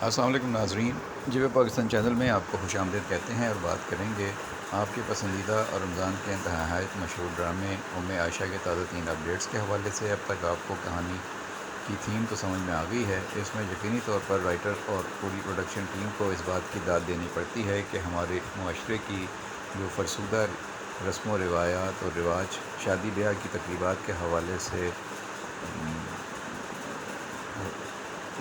السلام علیکم ناظرین، جیو پاکستان چینل میں آپ کو خوش آمدید کہتے ہیں اور بات کریں گے آپ کے پسندیدہ اور رمضان کے نہایت مشہور ڈرامے ام عائشہ کے تازہ ترین اپڈیٹس کے حوالے سے۔ اب تک آپ کو کہانی کی تھیم تو سمجھ میں آ گئی ہے۔ اس میں یقینی طور پر رائٹر اور پوری پروڈکشن ٹیم کو اس بات کی داد دینی پڑتی ہے کہ ہمارے معاشرے کی جو فرسودہ رسم و روایات اور رواج شادی بیاہ کی تقریبات کے حوالے سے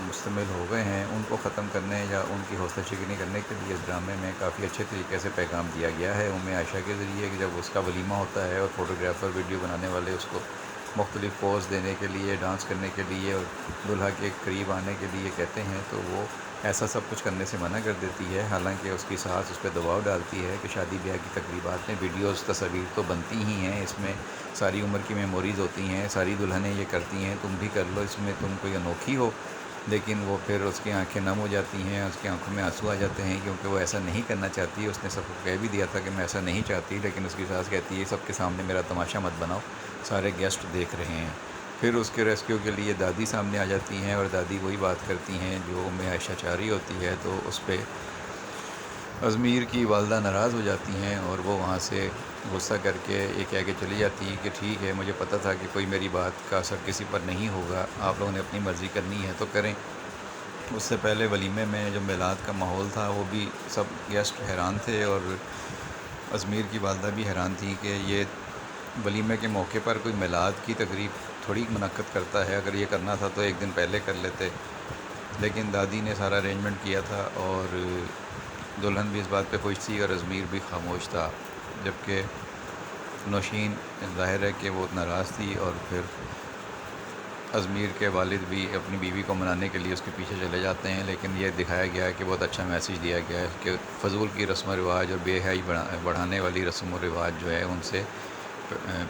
مشتمل ہو گئے ہیں، ان کو ختم کرنے یا ان کی حوصلہ شکنی کرنے کے لیے اس ڈرامے میں کافی اچھے طریقے سے پیغام دیا گیا ہے ام عائشہ کے ذریعے کہ جب اس کا ولیمہ ہوتا ہے اور فوٹوگرافر ویڈیو بنانے والے اس کو مختلف پوز دینے کے لیے، ڈانس کرنے کے لیے اور دلہا کے قریب آنے کے لیے کہتے ہیں تو وہ ایسا سب کچھ کرنے سے منع کر دیتی ہے، حالانکہ اس کی ساس اس پہ دباؤ ڈالتی ہے کہ شادی بیاہ کی تقریبات میں ویڈیوز تصاویر تو بنتی ہی ہیں، اس میں ساری عمر کی میموریز ہوتی ہیں، ساری دلہنیں یہ کرتی ہیں، تم بھی کر لو، اس میں تم کوئی انوکھی ہو۔ لیکن وہ پھر اس کی آنکھیں نم ہو جاتی ہیں، اس کی آنکھوں میں آنسو آ جاتے ہیں کیونکہ وہ ایسا نہیں کرنا چاہتی۔ اس نے سب کو کہہ بھی دیا تھا کہ میں ایسا نہیں چاہتی، لیکن اس کی ساس کہتی ہے سب کے سامنے میرا تماشا مت بناؤ، سارے گیسٹ دیکھ رہے ہیں۔ پھر اس کے ریسکیو کے لیے دادی سامنے آ جاتی ہیں اور دادی وہی بات کرتی ہیں جو ام عائشہ چاہ رہی ہوتی ہے، تو اس پہ ازمیر کی والدہ ناراض ہو جاتی ہیں اور وہ وہاں سے غصہ کر کے یہ کہہ کے چلی جاتی ہے کہ ٹھیک ہے، مجھے پتہ تھا کہ کوئی میری بات کا اثر کسی پر نہیں ہوگا، آپ لوگوں نے اپنی مرضی کرنی ہے تو کریں۔ اس سے پہلے ولیمے میں جو میلاد کا ماحول تھا وہ بھی سب گیسٹ حیران تھے اور ازمیر کی والدہ بھی حیران تھی کہ یہ ولیمے کے موقع پر کوئی میلاد کی تقریب تھوڑی منعقد کرتا ہے، اگر یہ کرنا تھا تو ایک دن پہلے کر لیتے۔ لیکن دادی نے سارا ارینجمنٹ کیا تھا اور دلہن بھی اس بات پہ خوش تھی اور ازمیر بھی خاموش تھا، جبکہ نوشین ظاہر ہے کہ وہ ناراض تھی اور پھر ازمیر کے والد بھی اپنی بیوی کو منانے کے لیے اس کے پیچھے چلے جاتے ہیں۔ لیکن یہ دکھایا گیا ہے کہ بہت اچھا میسیج دیا گیا ہے کہ فضول کی رسم و رواج اور بے حیائی بڑھانے والی رسم و رواج جو ہے ان سے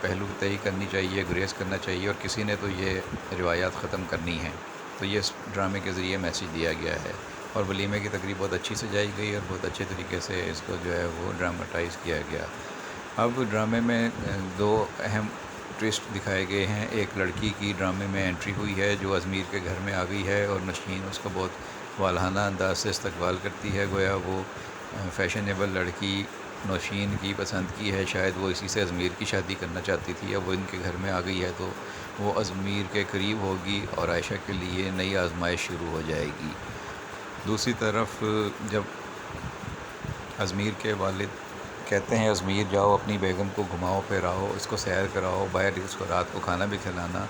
پہلو طئی کرنی چاہیے، گریز کرنا چاہیے، اور کسی نے تو یہ روایات ختم کرنی ہیں۔ تو یہ اس ڈرامے کے ذریعے میسیج دیا گیا ہے اور ولیمے کی تقریب بہت اچھی سجائی گئی اور بہت اچھے طریقے سے اس کو جو ہے وہ ڈراماٹائز کیا گیا۔ اب ڈرامے میں دو اہم ٹوسٹ دکھائے گئے ہیں۔ ایک لڑکی کی ڈرامے میں انٹری ہوئی ہے جو ازمیر کے گھر میں آ گئی ہے اور نشین اس کو بہت والہانہ انداز سے استقبال کرتی ہے، گویا وہ فیشنیبل لڑکی نوشین کی پسند کی ہے، شاید وہ اسی سے ازمیر کی شادی کرنا چاہتی تھی۔ اب وہ ان کے گھر میں آ گئی ہے تو وہ ازمیر کے قریب ہوگی اور عائشہ کے لیے نئی آزمائش شروع ہو جائے گی۔ دوسری طرف جب ازمیر کے والد کہتے ہیں ازمیر جاؤ اپنی بیگم کو گھماؤ پھراؤ، اس کو سیر کراؤ، باہر اس کو رات کو کھانا بھی کھلانا،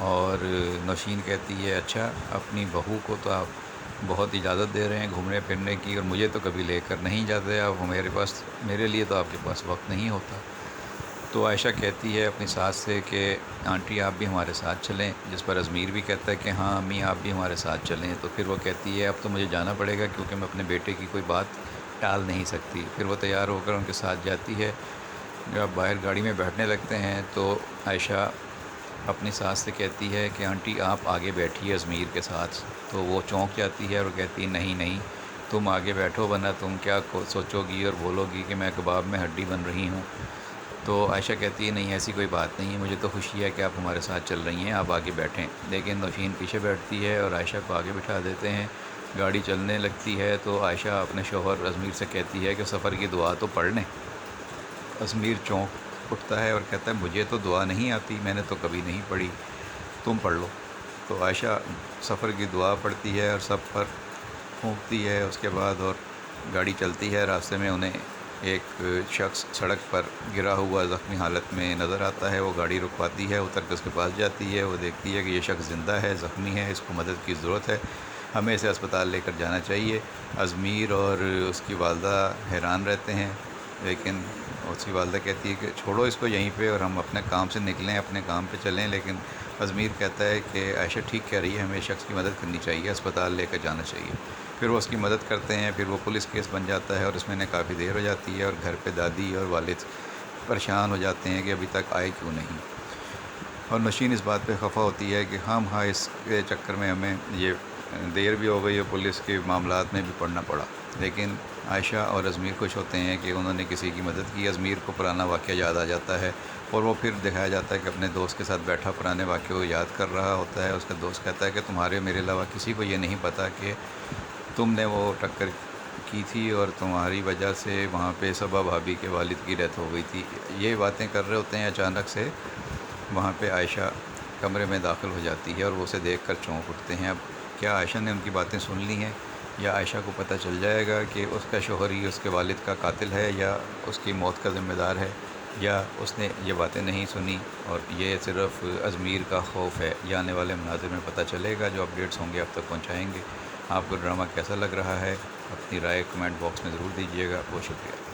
اور نوشین کہتی ہے اچھا اپنی بہو کو تو آپ بہت اجازت دے رہے ہیں گھومنے پھرنے کی اور مجھے تو کبھی لے کر نہیں جاتے، اب میرے لیے تو آپ کے پاس وقت نہیں ہوتا۔ تو عائشہ کہتی ہے اپنی ساس سے کہ آنٹی آپ بھی ہمارے ساتھ چلیں، جس پر ازمیر بھی کہتا ہے کہ ہاں امی آپ بھی ہمارے ساتھ چلیں۔ تو پھر وہ کہتی ہے اب تو مجھے جانا پڑے گا کیونکہ میں اپنے بیٹے کی کوئی بات ٹال نہیں سکتی۔ پھر وہ تیار ہو کر ان کے ساتھ جاتی ہے۔ جب باہر گاڑی میں بیٹھنے لگتے ہیں تو عائشہ اپنی ساس سے کہتی ہے کہ آنٹی آپ آگے بیٹھیے ازمیر کے ساتھ، تو وہ چونک جاتی ہے اور کہتی ہے نہیں نہیں تم آگے بیٹھو ورنہ تم کیا سوچو گی اور بولو گی کہ میں کباب میں ہڈی بن رہی ہوں۔ تو عائشہ کہتی ہے نہیں ایسی کوئی بات نہیں ہے، مجھے تو خوشی ہے کہ آپ ہمارے ساتھ چل رہی ہیں، آپ آگے بیٹھیں۔ لیکن نوشین پیچھے بیٹھتی ہے اور عائشہ کو آگے بٹھا دیتے ہیں۔ گاڑی چلنے لگتی ہے تو عائشہ اپنے شوہر ازمیر سے کہتی ہے کہ سفر کی دعا تو پڑھ لیں۔ ازمیر چونک اٹھتا ہے اور کہتا ہے مجھے تو دعا نہیں آتی، میں نے تو کبھی نہیں پڑھی، تم پڑھ لو۔ تو عائشہ سفر کی دعا پڑھتی ہے اور سب پر پھونکتی ہے، اس کے بعد اور گاڑی چلتی ہے۔ راستے میں انہیں ایک شخص سڑک پر گرا ہوا زخمی حالت میں نظر آتا ہے، وہ گاڑی رکواتی ہے، اتر کے اس کے پاس جاتی ہے، وہ دیکھتی ہے کہ یہ شخص زندہ ہے، زخمی ہے، اس کو مدد کی ضرورت ہے، ہمیں اسے اسپتال لے کر جانا چاہیے۔ ازمیر اور اس کی والدہ حیران رہتے ہیں، لیکن اس کی والدہ کہتی ہے کہ چھوڑو اس کو یہیں پہ اور ہم اپنے کام سے نکلیں، اپنے کام پہ چلیں۔ لیکن ازمیر کہتا ہے کہ عائشہ ٹھیک کہہ رہی ہے، ہمیں شخص کی مدد کرنی چاہیے، اسپتال لے کر جانا چاہیے۔ پھر وہ اس کی مدد کرتے ہیں، پھر وہ پولیس کیس بن جاتا ہے اور اس میں کافی دیر ہو جاتی ہے اور گھر پہ دادی اور والد پریشان ہو جاتے ہیں کہ ابھی تک آئے کیوں نہیں، اور نشین اس بات پہ خفا ہوتی ہے کہ ہاں اس کے چکر میں ہمیں یہ دیر بھی ہو گئی اور پولیس کے معاملات میں بھی پڑنا پڑا۔ لیکن عائشہ اور ازمیر خوش ہوتے ہیں کہ انہوں نے کسی کی مدد کی۔ ازمیر کو پرانا واقعہ یاد آ جاتا ہے اور وہ پھر دکھایا جاتا ہے کہ اپنے دوست کے ساتھ بیٹھا پرانے واقعے کو یاد کر رہا ہوتا ہے۔ اس کا دوست کہتا ہے کہ تمہارے میرے علاوہ کسی کو یہ نہیں پتہ کہ تم نے وہ ٹکر کی تھی اور تمہاری وجہ سے وہاں پہ صبا بھابھی کے والد کی ڈیتھ ہو گئی تھی. یہ باتیں کر رہے ہوتے ہیں، اچانک سے وہاں پہ عائشہ کمرے میں داخل ہو جاتی ہے اور وہ اسے دیکھ کر چونک اٹھتے ہیں. اب کیا عائشہ نے ان کی باتیں سن لی ہیں، یا عائشہ کو پتہ چل جائے گا کہ اس کا شوہر ہی اس کے والد کا قاتل ہے یا اس کی موت کا ذمہ دار ہے، یا اس نے یہ باتیں نہیں سنی اور یہ صرف ازمیر کا خوف ہے؟ یہ آنے والے مناظر میں پتہ چلے گا. جو اپڈیٹس ہوں گے آپ تک پہنچائیں گے. آپ کو ڈرامہ کیسا لگ رہا ہے اپنی رائے کمنٹ باکس میں ضرور دیجیے گا. بہت شکریہ.